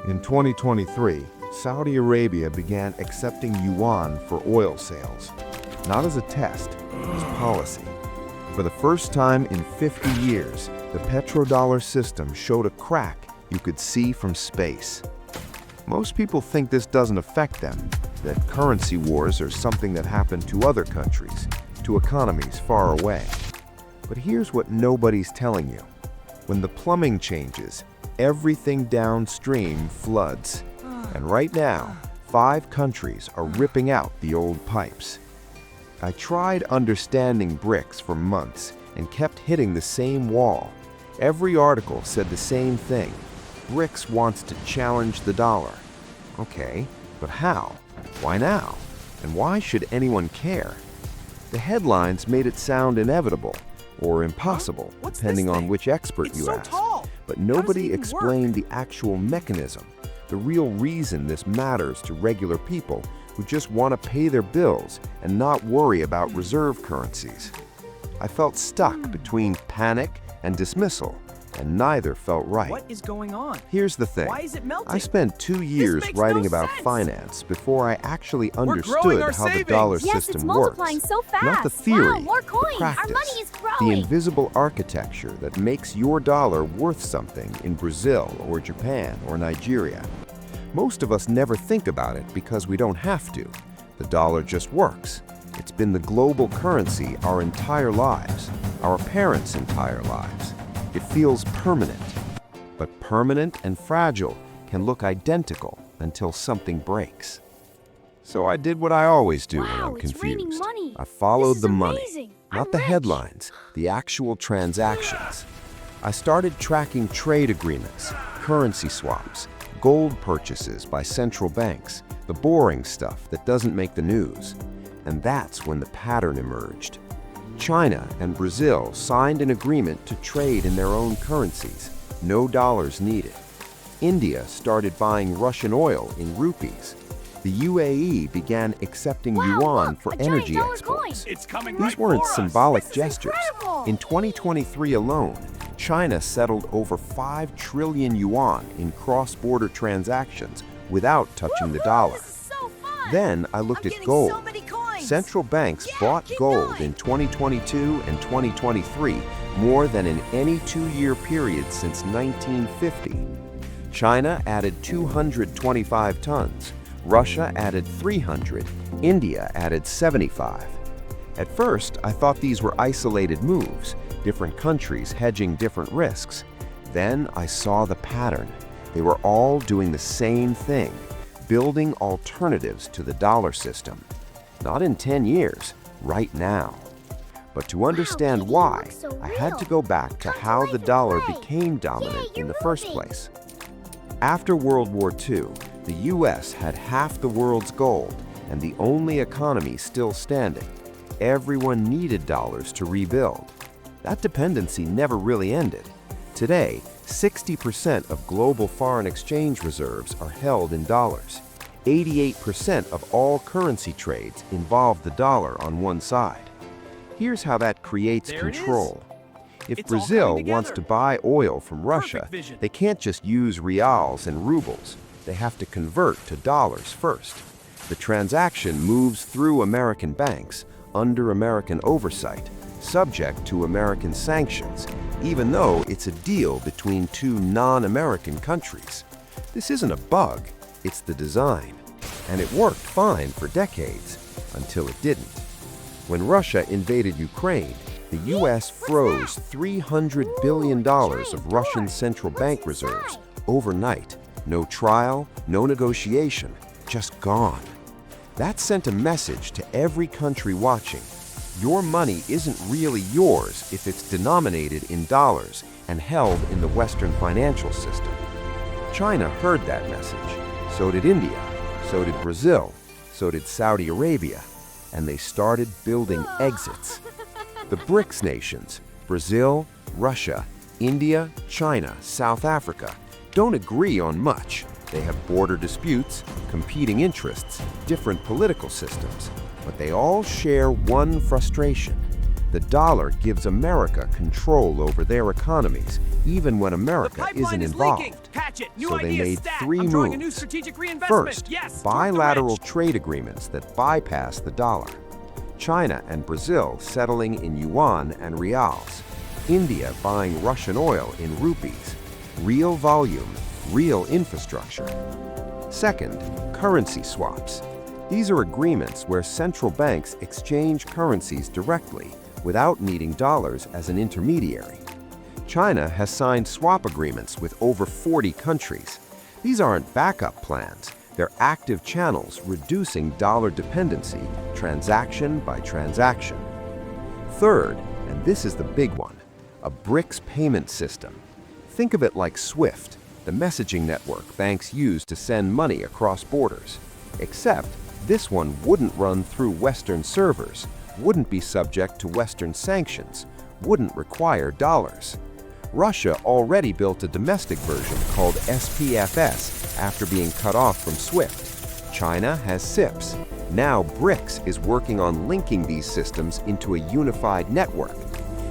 In 2023, Saudi Arabia began accepting yuan for oil sales, not as a test, as policy. For the first time in 50 years, the petrodollar system showed a crack you could see from space. Most people think this doesn't affect them, that currency wars are something that happen to other countries, to economies far away. But here's what nobody's telling you. When the plumbing changes, everything downstream floods. And right now, 5 countries are ripping out the old pipes. I tried understanding Brics for months and kept hitting the same wall. Every article said the same thing. Brics wants to challenge the dollar. Okay, but how? Why now? And why should anyone care? The headlines made it sound inevitable or impossible, depending on which expert you ask. But nobody explained the actual mechanism, the real reason this matters to regular people who just want to pay their bills and not worry about reserve currencies. I felt stuck between panic and dismissal, and neither felt right. What is going on? Here's the thing. Why is it melting? I spent 2 years makes writing no about sense. finance before I actually growing understood our how the savings. dollar Yes, system it's works. multiplying so fast. Not the theory, Wow, more the coins. Our practice. money is The growing. invisible architecture that makes your dollar worth something in Brazil or Japan or Nigeria. Most of us never think about it because we don't have to. The dollar just works. It's been the global currency our entire lives, our parents' entire lives. It feels permanent. But permanent and fragile can look identical until something breaks. So I did what I always do when Wow, I'm it's raining confused. money. I followed This is the money, amazing. not I'm the rich. headlines, the actual transactions. I started tracking trade agreements, currency swaps, gold purchases by central banks, the boring stuff that doesn't make the news. And that's when the pattern emerged. China and Brazil signed an agreement to trade in their own currencies, no dollars needed. India started buying Russian oil in rupees. The UAE began accepting Wow, yuan look, for a giant energy dollar exports. It's coming These right weren't for us. symbolic This is gestures. incredible. In 2023 alone, China settled over 5 trillion yuan in cross-border transactions without touching the dollar. This is so fun. Then I looked I'm at getting gold. so many coins. Central banks Yeah, bought keep gold going. in 2022 and 2023 more than in any 2-year period since 1950. China added 225 tons, Russia added 300, India added 75. At first, I thought these were isolated moves, different countries hedging different risks. Then I saw the pattern. They were all doing the same thing, building alternatives to the dollar system. Not in 10 years, right now. But to understand Katie, you why, look so I had to real. go back to Come to how life the and dollar play. became dominant Yay, in the you're first moving. place. After World War II, the US had half the world's gold and the only economy still standing. Everyone needed dollars to rebuild. That dependency never really ended. Today, 60% of global foreign exchange reserves are held in dollars. 88% of all currency trades involve the dollar on one side. Here's how that creates There it is. control. If It's all Brazil coming wants together. to buy oil from Russia, Perfect vision. they can't just use reals and rubles. They have to convert to dollars first. The transaction moves through American banks, under American oversight, subject to American sanctions, even though it's a deal between 2 non-American countries. This isn't a bug, it's the design. And it worked fine for decades, until it didn't. When Russia invaded Ukraine, the US froze $300 billion of Russian central bank reserves overnight. No trial, no negotiation, just gone. That sent a message to every country watching. Your money isn't really yours if it's denominated in dollars and held in the Western financial system. China heard that message. So did India. So did Brazil. So did Saudi Arabia. And they started building exits. The Brics nations, Brazil, Russia, India, China, South Africa, don't agree on much. They have border disputes, competing interests, different political systems, but they all share one frustration. The dollar gives America control over their economies, even when America isn't involved. So they made three moves. First, bilateral trade agreements that bypass the dollar. China and Brazil settling in yuan and reals. India buying Russian oil in rupees. Real volume, real infrastructure. Second, currency swaps. These are agreements where central banks exchange currencies directly without needing dollars as an intermediary. China has signed swap agreements with over 40 countries. These aren't backup plans. They're active channels reducing dollar dependency transaction by transaction. Third, and this is the big one, a Brics payment system. Think of it like SWIFT, the messaging network banks use to send money across borders. Except this one wouldn't run through Western servers, wouldn't be subject to Western sanctions, wouldn't require dollars. Russia already built a domestic version called SPFS after being cut off from SWIFT. China has SIPs. Now Brics is working on linking these systems into a unified network.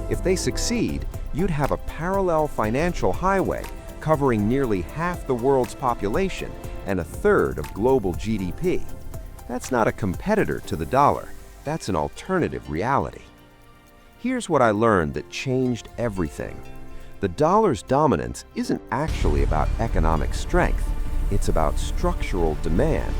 If they succeed, you'd have a parallel financial highway covering nearly half the world's population and a third of global GDP. That's not a competitor to the dollar. That's an alternative reality. Here's what I learned that changed everything. The dollar's dominance isn't actually about economic strength. It's about structural demand.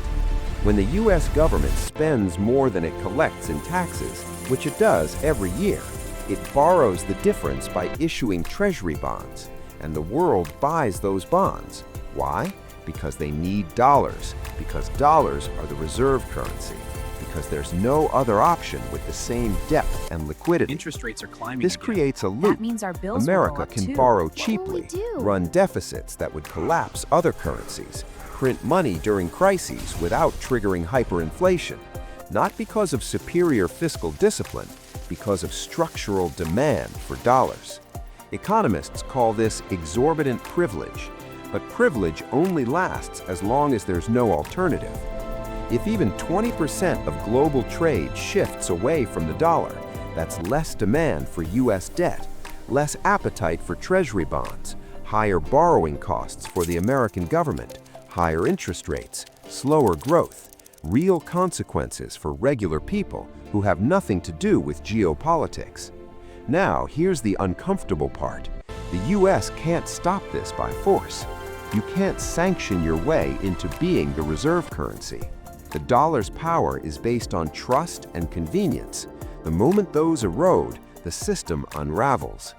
When the U.S. government spends more than it collects in taxes, which it does every year, it borrows the difference by issuing treasury bonds, and the world buys those bonds. Why? Because they need dollars, because dollars are the reserve currency, because there's no other option with the same depth and liquidity. Interest rates are climbing. This creates a loop. That means our bills America will go up can too. borrow What will cheaply, we do? run deficits that would collapse other currencies, print money during crises without triggering hyperinflation, not because of superior fiscal discipline, because of structural demand for dollars. Economists call this exorbitant privilege, but privilege only lasts as long as there's no alternative. If even 20% of global trade shifts away from the dollar, that's less demand for U.S. debt, less appetite for treasury bonds, higher borrowing costs for the American government, higher interest rates, slower growth, real consequences for regular people who have nothing to do with geopolitics. Now, here's the uncomfortable part. The U.S. can't stop this by force. You can't sanction your way into being the reserve currency. The dollar's power is based on trust and convenience. The moment those erode, the system unravels.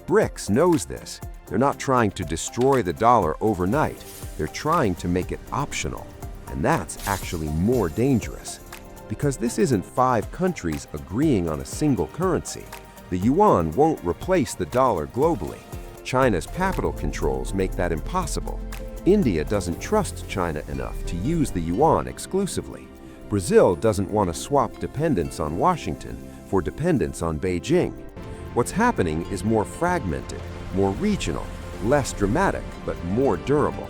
Brics knows this. They're not trying to destroy the dollar overnight. They're trying to make it optional. And that's actually more dangerous. Because this isn't 5 countries agreeing on a single currency. The yuan won't replace the dollar globally. China's capital controls make that impossible. India doesn't trust China enough to use the yuan exclusively. Brazil doesn't want to swap dependence on Washington for dependence on Beijing. What's happening is more fragmented, more regional, less dramatic, but more durable.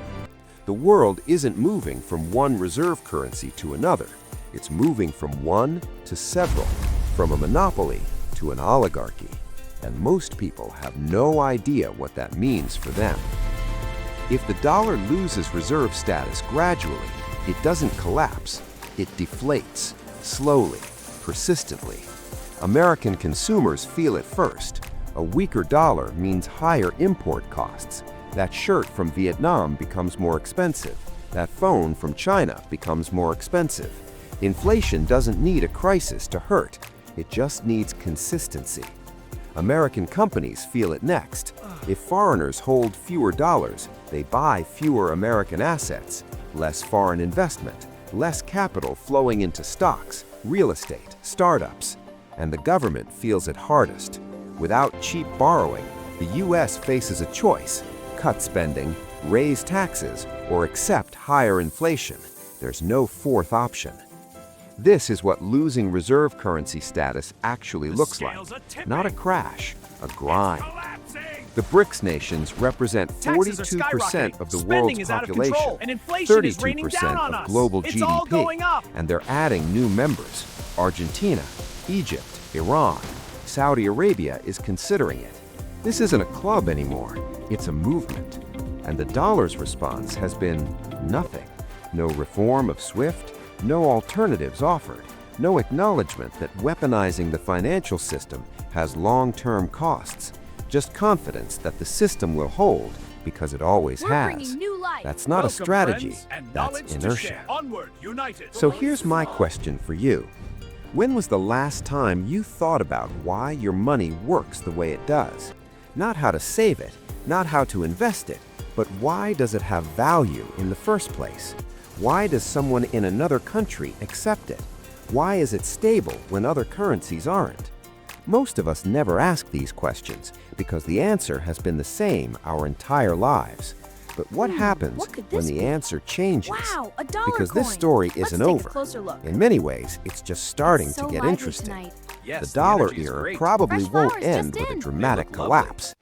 The world isn't moving from one reserve currency to another. It's moving from one to several, from a monopoly to an oligarchy. And most people have no idea what that means for them. If the dollar loses reserve status gradually, it doesn't collapse. It deflates, slowly, persistently. American consumers feel it first. A weaker dollar means higher import costs. That shirt from Vietnam becomes more expensive. That phone from China becomes more expensive. Inflation doesn't need a crisis to hurt. It just needs consistency. American companies feel it next. If foreigners hold fewer dollars, they buy fewer American assets, less foreign investment, less capital flowing into stocks, real estate, startups. And the government feels it hardest. Without cheap borrowing, the U.S. faces a choice: cut spending, raise taxes, or accept higher inflation. There's no fourth option. This is what losing reserve currency status actually looks like. Not a crash, a grind. The Brics nations represent 42% of the world's population, 32% of global GDP, and they're adding new members: Argentina, Egypt, Iran, Saudi Arabia is considering it. This isn't a club anymore, it's a movement. And the dollar's response has been nothing. No reform of SWIFT, no alternatives offered, no acknowledgement that weaponizing the financial system has long-term costs, just confidence that the system will hold because it always has. That's not a strategy, that's inertia. So here's my question for you. When was the last time you thought about why your money works the way it does? Not how to save it, not how to invest it, but why does it have value in the first place? Why does someone in another country accept it? Why is it stable when other currencies aren't? Most of us never ask these questions because the answer has been the same our entire lives. But what happens when the answer changes? Wow, a dollar Because this coin. story Let's isn't take a over. closer look. In many ways, it's just starting So to get lively interesting. tonight. The dollar era probably Fresh won't flowers end just with a in. dramatic collapse.